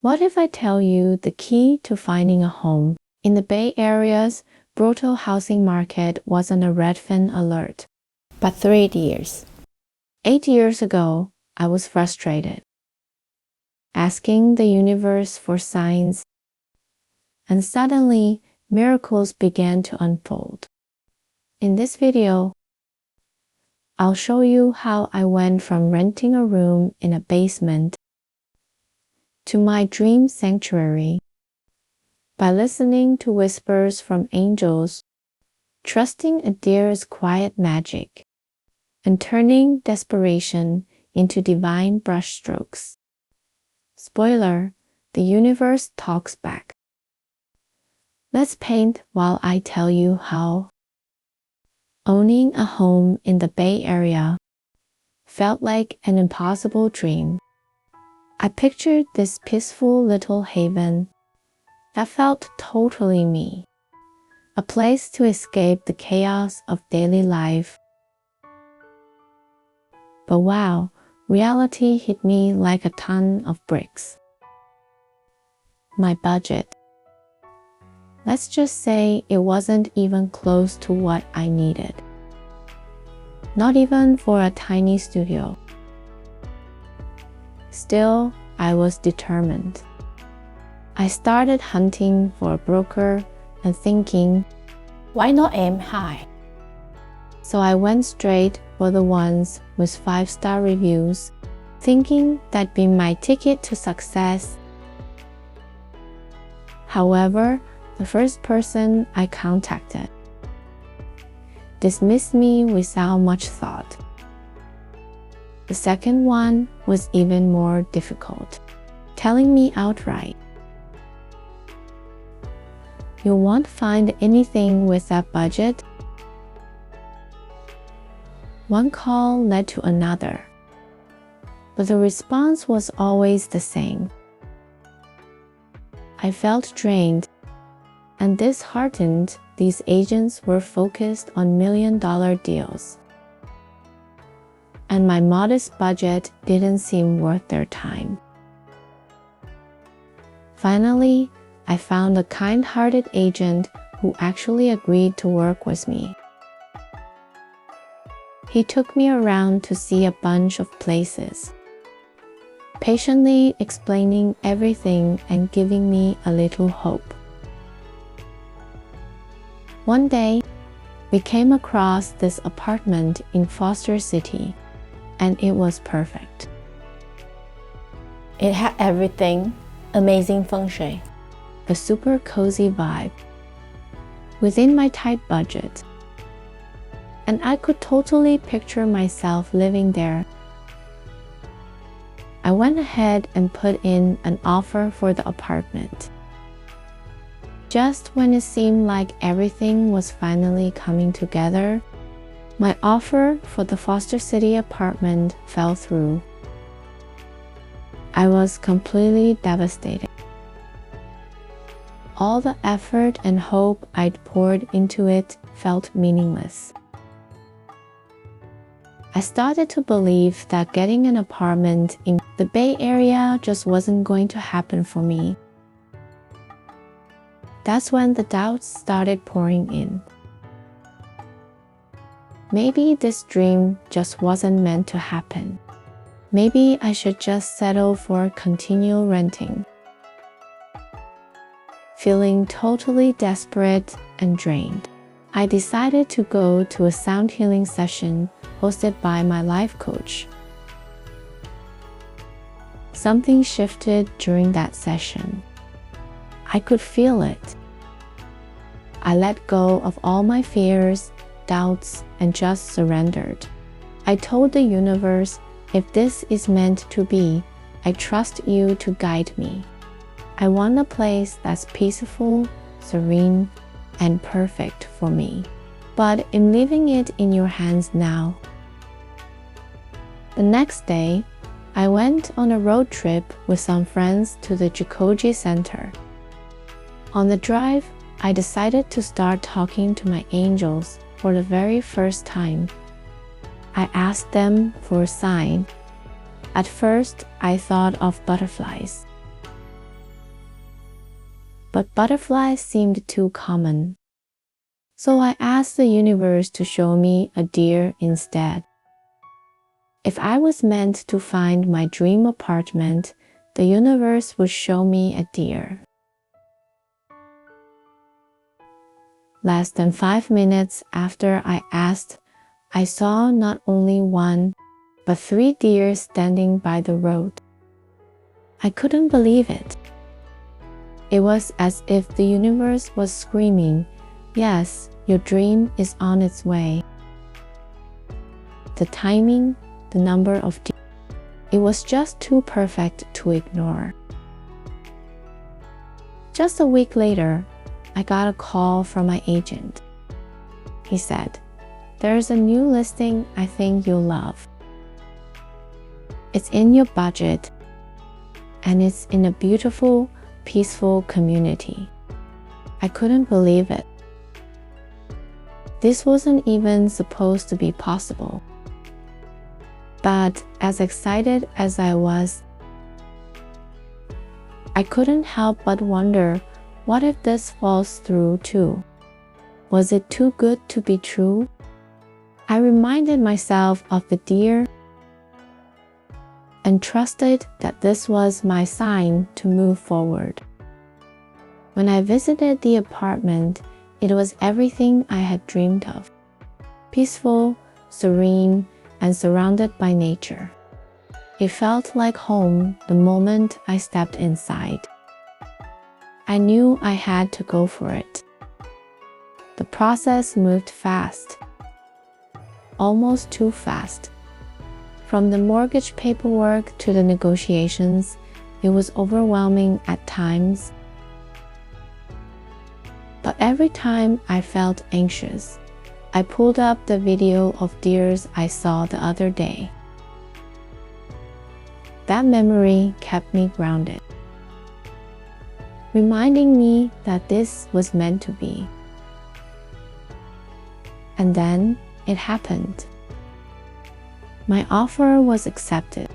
What if I tell you the key to finding a home in the Bay Area's brutal housing market wasn't a Redfin alert, but 3 years. 8 years ago, I was frustrated, asking the universe for signs, and suddenly miracles began to unfold. In this video, I'll show you how I went from renting a room in a basement to my dream sanctuary by listening to whispers from angels, trusting a deer's quiet magic, and turning desperation into divine brushstrokes. Spoiler, the universe talks back. Let's paint while I tell you how. Owning a home in the Bay Area felt like an impossible dream. I pictured this peaceful little haven that felt totally me, a place to escape the chaos of daily life. But wow, reality hit me like a ton of bricks. My budget. Let's just say it wasn't even close to what I needed. Not even for a tiny studio. Still, I was determined. I started hunting for a broker and thinking, why not aim high? So I went straight for the ones with 5-star reviews, thinking that'd be my ticket to success. However, the first person I contacted dismissed me without much thought. The second one was even more difficult, telling me outright, you won't find anything with that budget. One call led to another, but the response was always the same. I felt drained and disheartened. These agents were focused on million-dollar deals, and my modest budget didn't seem worth their time. Finally, I found a kind-hearted agent who actually agreed to work with me. He took me around to see a bunch of places, patiently explaining everything and giving me a little hope. One day, we came across this apartment in Foster City, and it was perfect. It had everything, amazing feng shui, a super cozy vibe, within my tight budget, and I could totally picture myself living there. I went ahead and put in an offer for the apartment. Just when it seemed like everything was finally coming together, my offer for the Foster City apartment fell through. I was completely devastated. All the effort and hope I'd poured into it felt meaningless. I started to believe that getting an apartment in the Bay Area just wasn't going to happen for me. That's when the doubts started pouring in. Maybe this dream just wasn't meant to happen. Maybe I should just settle for continual renting. Feeling totally desperate and drained, I decided to go to a sound healing session hosted by my life coach. Something shifted during that session. I could feel it. I let go of all my fears, doubts, and just surrendered. I told the universe, if this is meant to be, I trust you to guide me. I want a place that's peaceful, serene, and perfect for me, but I'm leaving it in your hands now. The next day, I went on a road trip with some friends to the Jikoji Center. On the drive, I decided to start talking to my angels for the very first time. I asked them for a sign. At first, I thought of butterflies. but butterflies seemed too common. So I asked the universe to show me a deer instead. If I was meant to find my dream apartment, the universe would show me a deer. Less than 5 minutes after I asked, I saw not only one, but 3 deer standing by the road. I couldn't believe it. It was as if the universe was screaming, "Yes, your dream is on its way." The timing, the number of deer, it was just too perfect to ignore. Just a week later, I got a call from my agent. He said, "There's a new listing I think you'll love. It's in your budget, and it's in a beautiful, peaceful community." I couldn't believe it. This wasn't even supposed to be possible. But as excited as I was, I couldn't help but wonder, what if this falls through too? Was it too good to be true? I reminded myself of the deer and trusted that this was my sign to move forward. When I visited the apartment, it was everything I had dreamed of. Peaceful, serene, and surrounded by nature. It felt like home the moment I stepped inside. I knew I had to go for it. The process moved fast, almost too fast. From the mortgage paperwork to the negotiations, it was overwhelming at times. But every time I felt anxious, I pulled up the video of deers I saw the other day. That memory kept me grounded, reminding me that this was meant to be. And then it happened. My offer was accepted.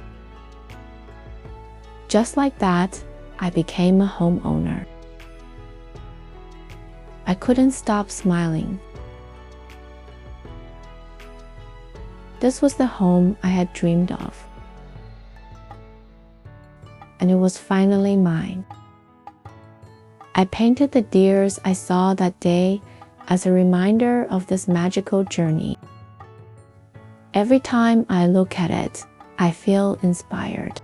Just like that, I became a homeowner. I couldn't stop smiling. This was the home I had dreamed of. And it was finally mine. I painted the deers I saw that day as a reminder of this magical journey. Every time I look at it, I feel inspired.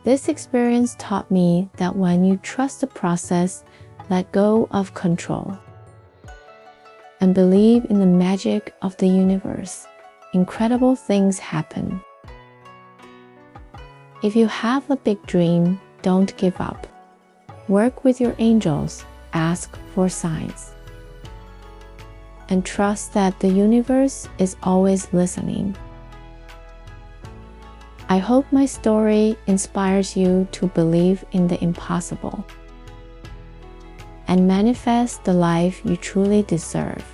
This experience taught me that when you trust the process, let go of control, and believe in the magic of the universe, incredible things happen. If you have a big dream, don't give up. Work with your angels, ask for signs, and trust that the universe is always listening. I hope my story inspires you to believe in the impossible and manifest the life you truly deserve.